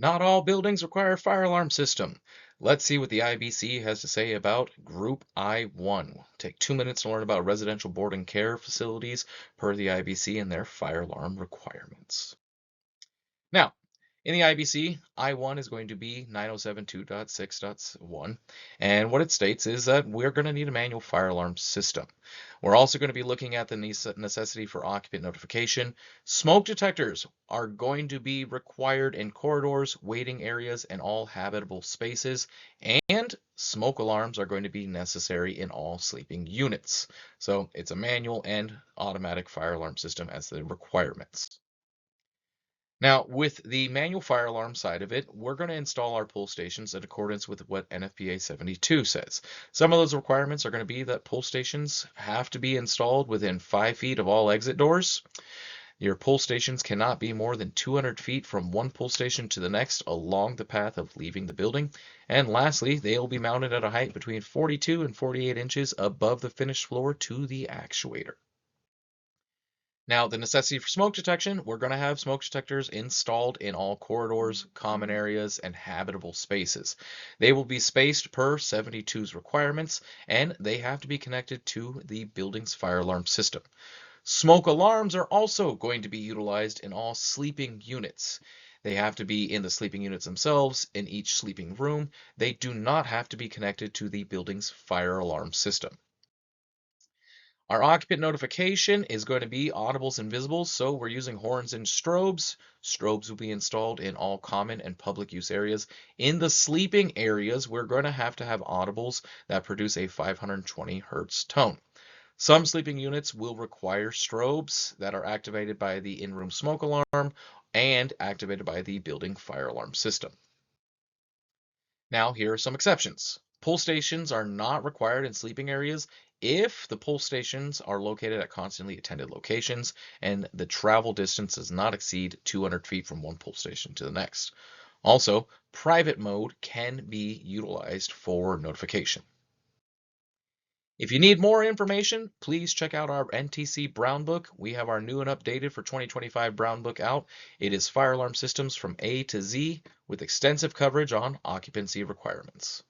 Not all buildings require a fire alarm system. Let's see what the IBC has to say about Group I-1. Take 2 minutes to learn about residential board and care facilities per the IBC and their fire alarm requirements. Now, in the IBC, I-1 is going to be 9072.6.1, and what it states is that we're going to need a manual fire alarm system. We're also going to be looking at the necessity for occupant notification. Smoke detectors are going to be required in corridors, waiting areas, and all habitable spaces, and smoke alarms are going to be necessary in all sleeping units. So it's a manual and automatic fire alarm system as the requirements. Now, with the manual fire alarm side of it, we're going to install our pull stations in accordance with what NFPA 72 says. Some of those requirements are going to be that pull stations have to be installed within 5 feet of all exit doors. Your pull stations cannot be more than 200 feet from one pull station to the next along the path of leaving the building. And lastly, they will be mounted at a height between 42 and 48 inches above the finished floor to the actuator. Now, the necessity for smoke detection, we're going to have smoke detectors installed in all corridors, common areas, and habitable spaces. They will be spaced per 72's requirements, and they have to be connected to the building's fire alarm system. Smoke alarms are also going to be utilized in all sleeping units. They have to be in the sleeping units themselves, in each sleeping room. They do not have to be connected to the building's fire alarm system. Our occupant notification is going to be audibles and visibles, so we're using horns and strobes. Strobes will be installed in all common and public use areas. In the sleeping areas, we're going to have audibles that produce a 520 hertz tone. Some sleeping units will require strobes that are activated by the in-room smoke alarm and activated by the building fire alarm system. Now, here are some exceptions. Pull stations are not required in sleeping areas if the pull stations are located at constantly attended locations and the travel distance does not exceed 200 feet from one pull station to the next. Also, private mode can be utilized for notification. If you need more information, please check out our NTC Brown Book. We have our new and updated for 2025 Brown Book out. It is fire alarm systems from A to Z with extensive coverage on occupancy requirements.